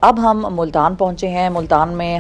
अब हम मुल्तान पहुंचे हैं। मुल्तान में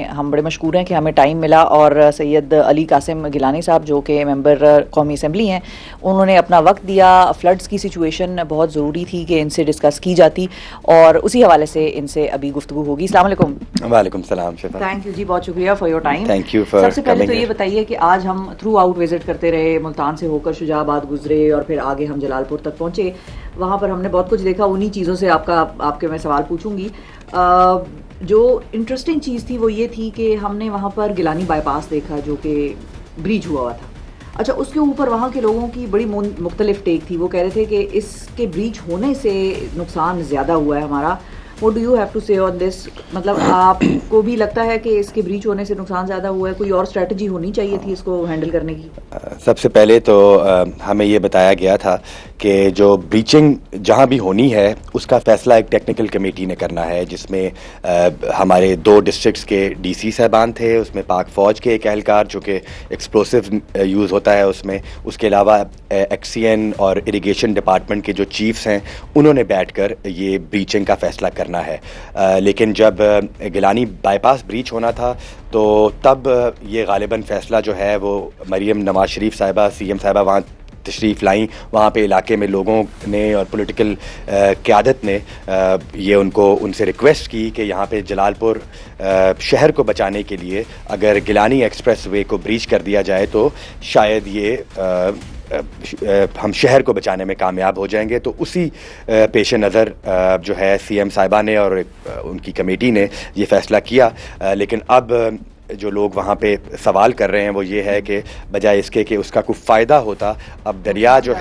हम बड़े मशकूर हैं कि हमें टाइम मिला और सैयद अली कासिम गिलानी साहब जो कि मेंबर कौमी असम्बली हैं, उन्होंने अपना वक्त दिया। फ़्लड्स की सिचुएशन बहुत ज़रूरी थी कि इनसे डिस्कस की जाती और उसी हवाले से इनसे अभी गुफ्तगू होगी। अस्सलाम वालेकुम। वालेकुम सलाम शिफा। थैंक यू जी, बहुत शुक्रिया for your time. Thank you for सबसे पहले तो ये बताइए कि आज हम थ्रू आउट विजिट करते रहे, मुल्तान से होकर शुजाबाद गुजरे और फिर आगे हम जलालपुर तक पहुँचे। वहाँ पर हमने बहुत कुछ देखा। उन्हीं चीज़ों से आपके मैं सवाल पूछूंगी। जो इंटरेस्टिंग चीज़ थी वो ये थी कि हमने वहाँ पर गिलानी बाईपास देखा जो कि ब्रिज हुआ था। अच्छा, उसके ऊपर वहाँ के लोगों की बड़ी मुख्तलिफ टेक थी। वो कह रहे थे कि इसके ब्रिज होने से नुकसान ज़्यादा हुआ है हमारा। What do you have to say on this? मतलब आपको भी लगता है कि इसके ब्रीच होने से नुकसान ज़्यादा हुआ है? कोई और स्ट्रेटजी होनी चाहिए थी इसको हैंडल करने की? सबसे पहले तो हमें ये बताया गया था कि जो ब्रीचिंग जहाँ भी होनी है उसका फैसला एक टेक्निकल कमेटी ने करना है, जिसमें हमारे 2 डिस्ट्रिक्ट्स के डीसी साहबान थे, उसमें पाक फ़ौज के एक एहलकार जो कि एक्सप्लोसिव यूज़ होता है उसमें, उसके अलावा एक्सीएन और इरिगेशन डिपार्टमेंट के जो चीफ्स हैं उन्होंने बैठकर ये ब्रीचिंग का फैसला करना है। लेकिन जब गिलानी बाईपास ब्रीच होना था तो तब ये गालिबन फ़ैसला जो है वो मरीम नवाज शरीफ साहिबा सीएम साहिबा वहाँ तशरीफ़ लाई। वहाँ पे इलाके में लोगों ने और पॉलिटिकल क़यादत ने ये उनसे रिक्वेस्ट की कि यहाँ पे जलालपुर शहर को बचाने के लिए अगर गिलानी एक्सप्रेस वे को ब्रीच कर दिया जाए तो शायद ये हम शहर को बचाने में कामयाब हो जाएंगे। तो उसी पेश नज़र जो है सीएम साहिबा ने और उनकी कमेटी ने ये फ़ैसला किया। लेकिन अब जो लोग वहाँ पे सवाल कर रहे हैं वो ये है कि बजाय इसके कि उसका कोई फ़ायदा होता, अब दरिया जो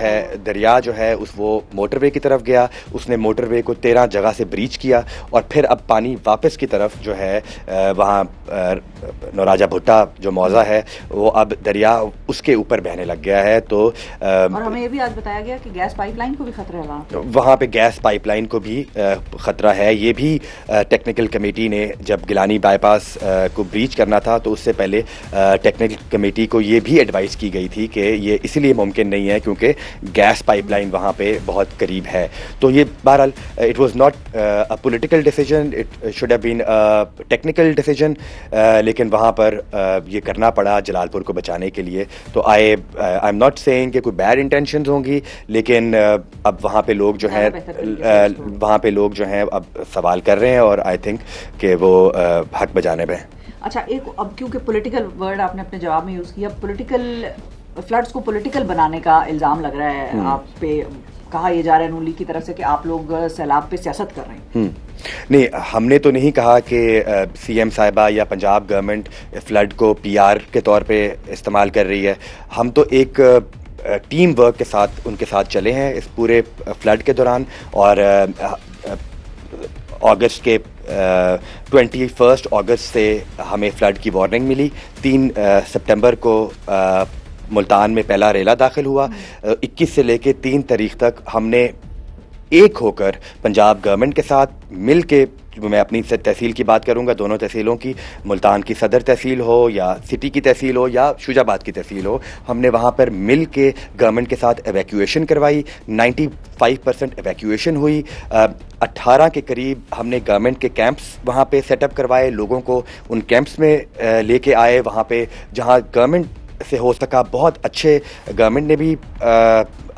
है वो मोटरवे की तरफ गया, उसने मोटरवे को 13 जगह से ब्रीच किया और फिर अब पानी वापस की तरफ जो है वहाँ नौराजा भुट्टा जो मौज़ा है वो अब दरिया उसके ऊपर बहने लग गया है। तो और हमें ये भी आज बताया गया कि गैस पाइपलाइन को भी खतरा है वहाँ पे गैस पाइपलाइन को भी ख़तरा है। ये भी टेक्निकल कमेटी ने जब गिलानी बाईपास को ब्रीच करना था तो उससे पहले टेक्निकल कमेटी को ये भी एडवाइस की गई थी कि ये इसलिए मुमकिन नहीं है क्योंकि गैस पाइपलाइन वहाँ पे बहुत करीब है। तो ये बहरहाल it was not a political decision, it should have been a technical decision, लेकिन वहाँ पर ये करना पड़ा जलालपुर को बचाने के लिए। तो आई एम नॉट सेइंग कि कोई बैड इंटेंशंस होंगी, लेकिन अब वहाँ पे लोग जो हैं अब सवाल कर रहे हैं और आई थिंक कि वो हक बजानिब है। अच्छा, एक अब क्योंकि पॉलिटिकल वर्ड आपने अपने जवाब में यूज़ किया, पॉलिटिकल फ्लड्स को पॉलिटिकल बनाने का इल्ज़ाम लग रहा है आप पे। कहा यह जा रहा है नून लीग की तरफ से कि आप लोग सैलाब पे सियासत कर रहे हैं। नहीं, हमने तो नहीं कहा कि सीएम साहिबा या पंजाब गवर्नमेंट फ्लड को पीआर के तौर पे इस्तेमाल कर रही है। हम तो एक टीम वर्क के साथ उनके साथ चले हैं इस पूरे फ्लड के दौरान। और अगस्त के 21 अगस्त से हमें फ़्लड की वार्निंग मिली। 3 सितंबर को मुल्तान में पहला रेला दाखिल हुआ। 21 से लेके 3 तारीख तक हमने एक होकर पंजाब गवर्नमेंट के साथ मिल के, मैं अपनी तहसील की बात करूंगा, दोनों तहसीलों की, मुल्तान की सदर तहसील हो या सिटी की तहसील हो या शुजाबाद की तहसील हो, हमने वहाँ पर मिल के गवर्नमेंट के साथ एवैक्यूएशन करवाई। 95% एवैक्यूएशन हुई। 18 के करीब हमने गवर्नमेंट के कैंप्स वहाँ पे सेटअप करवाए, लोगों को उन कैंप्स में लेके आए वहाँ पे जहाँ गवर्नमेंट से हो सका। बहुत अच्छे गवर्नमेंट ने भी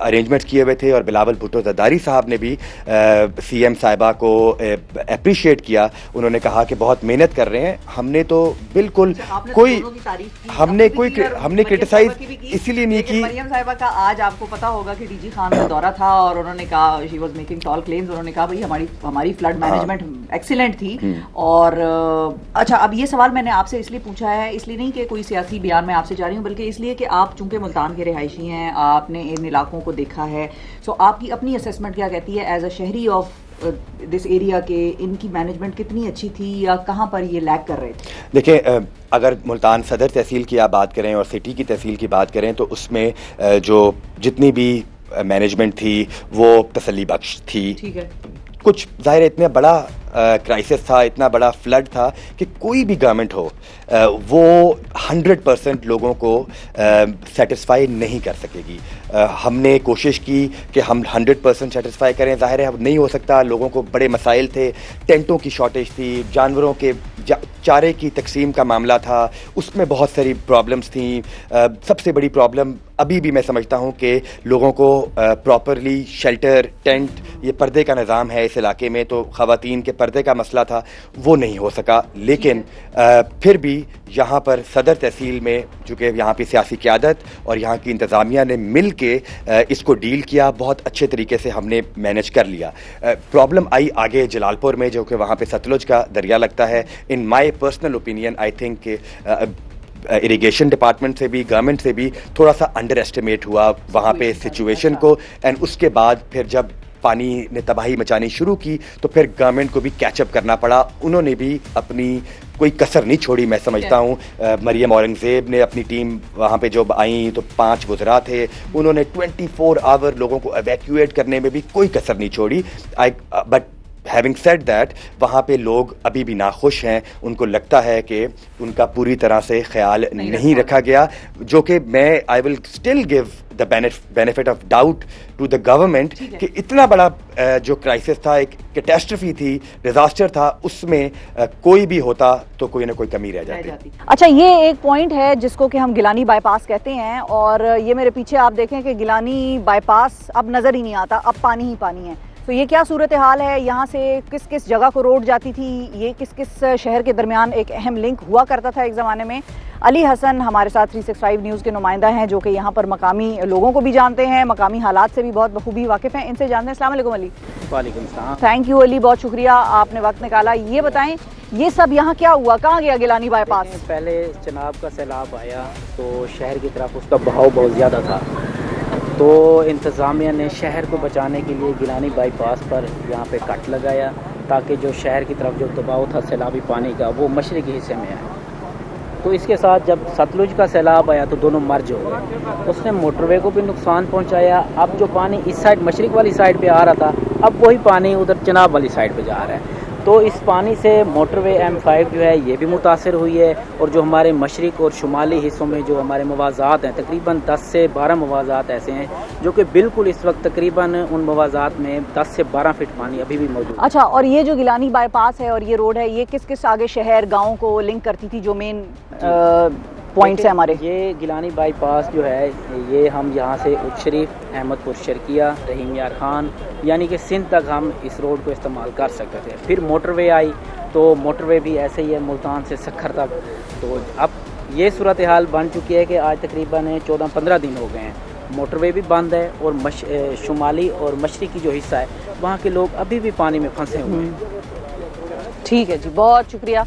अरेंजमेंट्स किए हुए थे और बिलावल भुट्टो जरदारी साहब ने भी सीएम साहिबा को अप्रिशिएट किया। उन्होंने कहा कि बहुत मेहनत कर रहे हैं। हमने तो बिल्कुल हमने क्रिटिसाइज इसीलिए नहीं की। मरियम साहिबा का आज आपको पता होगा कि डीजी खान का दौरा था और उन्होंने कहा, she was making toll claims, उन्होंने कहा भाई हमारी फ्लड मैनेजमेंट एक्सीलेंट थी। और अच्छा, अब ये सवाल मैंने आपसे इसलिए पूछा है, इसलिए नहीं कि कोई सियासी बयान मैं आपसे जा रही हूँ, बल्कि इसलिए कि आप चूंकि मुल्तान के रिहायशी हैं, आपने इन इलाकों को देखा है। सो आपकी अपनी असेसमेंट क्या कहती है एज अ शहरी ऑफ दिस एरिया के इनकी मैनेजमेंट कितनी अच्छी थी या कहाँ पर ये लैग कर रहे थे? देखिए, अगर मुल्तान सदर तहसील की आप बात करें और सिटी की तहसील की बात करें तो उसमें जो जितनी भी मैनेजमेंट थी वो तसल्ली बख्श थी। ठीक है। कुछ ज़ाहिर इतने बड़ा क्राइसिस था, इतना बड़ा फ्लड था कि कोई भी गवर्नमेंट हो वो 100% लोगों को सेटिस्फाई नहीं कर सकेगी। हमने कोशिश की कि हम 100% सेटिस्फाई करें, ज़ाहिर है अब नहीं हो सकता, लोगों को बड़े मसाइल थे, टेंटों की शॉर्टेज थी, जानवरों के चारे की तकसीम का मामला था, उसमें बहुत सारी प्रॉब्लम्स थी। सबसे बड़ी प्रॉब्लम अभी भी मैं समझता हूँ कि लोगों को प्रॉपरली शेल्टर, टेंट, ये पर्दे का निज़ाम है इस इलाके में, तो ख़वातीन के पर्दे का मसला था, वो नहीं हो सका। लेकिन फिर भी यहाँ पर सदर तहसील में, चूँकि यहाँ की सियासी क़यादत और यहाँ की इंतज़ामिया ने मिल के इसको डील किया, बहुत अच्छे तरीके से हमने मैनेज कर लिया। प्रॉब्लम आई आगे जलालपुर में, जो कि वहाँ पे सतलुज का दरिया लगता है। In my personal opinion I think irrigation department से भी, गवर्नमेंट से भी थोड़ा सा अंडर एस्टिमेट हुआ वहाँ पे सिचुएशन को, एंड उसके बाद फिर जब पानी ने तबाही मचानी शुरू की तो फिर गवर्नमेंट को भी कैचअप करना पड़ा। उन्होंने भी अपनी कोई कसर नहीं छोड़ी, मैं समझता हूँ। मरियम औरंगज़ेब ने अपनी टीम वहाँ पे जो आई तो 5 वज़रा थे, उन्होंने 24 आवर लोगों को एवैक्यूएट करने में भी कोई कसर नहीं छोड़ी। बट हैविंग सेड दैट, वहाँ पे लोग अभी भी नाखुश हैं, उनको लगता है कि उनका पूरी तरह से ख्याल नहीं रखा गया, जो कि मैं I will still give the benefit of doubt to the government कि इतना बड़ा जो क्राइसिस था, एक कैटास्ट्रफी थी, डिजास्टर था, उसमें कोई भी होता तो कोई ना कोई कमी रह जाती। अच्छा, ये एक पॉइंट है जिसको कि हम गिलानी बाईपास कहते हैं, और ये मेरे पीछे आप देखें कि गिलानी बाईपास अब नज़र ही नहीं आता, अब पानी ही पानी है। तो ये क्या सूरत हाल है, यहाँ से किस किस जगह को रोड जाती थी, ये किस किस शहर के दरमियान एक अहम लिंक हुआ करता था एक ज़माने में। अली हसन हमारे साथ 365 न्यूज़ के नुमाइंदा हैं, जो कि यहाँ पर मकामी लोगों को भी जानते हैं, मकामी हालात से भी बहुत बखूबी वाकिफ़ हैं, इनसे जानते हैं। अस्सलाम वालेकुम अली। वालेकुम सलाम। थैंक यू अली, बहुत शुक्रिया, आपने वक्त निकाला। ये बताएं, ये सब यहाँ क्या हुआ, कहाँ गया गिलानी बाईपास? पहले चनाब का सैलाब आया तो शहर की तरफ उसका बहाव बहुत ज़्यादा था, तो इंतज़ामिया ने शहर को बचाने के लिए गिलानी बाईपास पर यहाँ पे कट लगाया, ताकि जो शहर की तरफ जो दबाव था सैलाबी पानी का वो मशरक़ी हिस्से में आए। तो इसके साथ जब सतलुज का सैलाब आया तो दोनों मर्ज हो गए, उसने मोटरवे को भी नुकसान पहुँचाया। अब जो पानी इस साइड मशरक़ वाली साइड पे आ रहा था, अब वही पानी उधर चनाब वाली साइड पे जा रहा है। तो इस पानी से मोटरवे M5 जो है ये भी मुतासर हुई है, और जो हमारे मशरक़ और शुमाली हिस्सों में जो हमारे मवाज़ात हैं, तकरीबन 10 से 12 मवाज़ात ऐसे हैं जो कि बिल्कुल इस वक्त तकरीबन उन मवाज़ात में 10 से 12 फीट पानी अभी भी मौजूद है। अच्छा, और ये जो गिलानी बाईपास है और ये रोड है, ये किस किस आगे शहर गाँव को लिंक करती थी, जो मेन पॉइंट्स है हमारे? ये गिलानी बाईपास जो है, ये हम यहाँ से उच शरीफ, अहमदपुर शर्किया, रहीम यार खान, यानी कि सिंध तक हम इस रोड को इस्तेमाल कर सकते थे। फिर मोटरवे आई तो मोटरवे भी ऐसे ही है, मुल्तान से सखर तक। तो अब ये सूरत हाल बन चुकी है कि आज तकरीबन 14-15 दिन हो गए हैं, मोटरवे भी बंद है, और शुमाली और मशरक़ी जो हिस्सा है वहाँ के लोग अभी भी पानी में फंसे हुए हैं। ठीक है जी, बहुत शुक्रिया।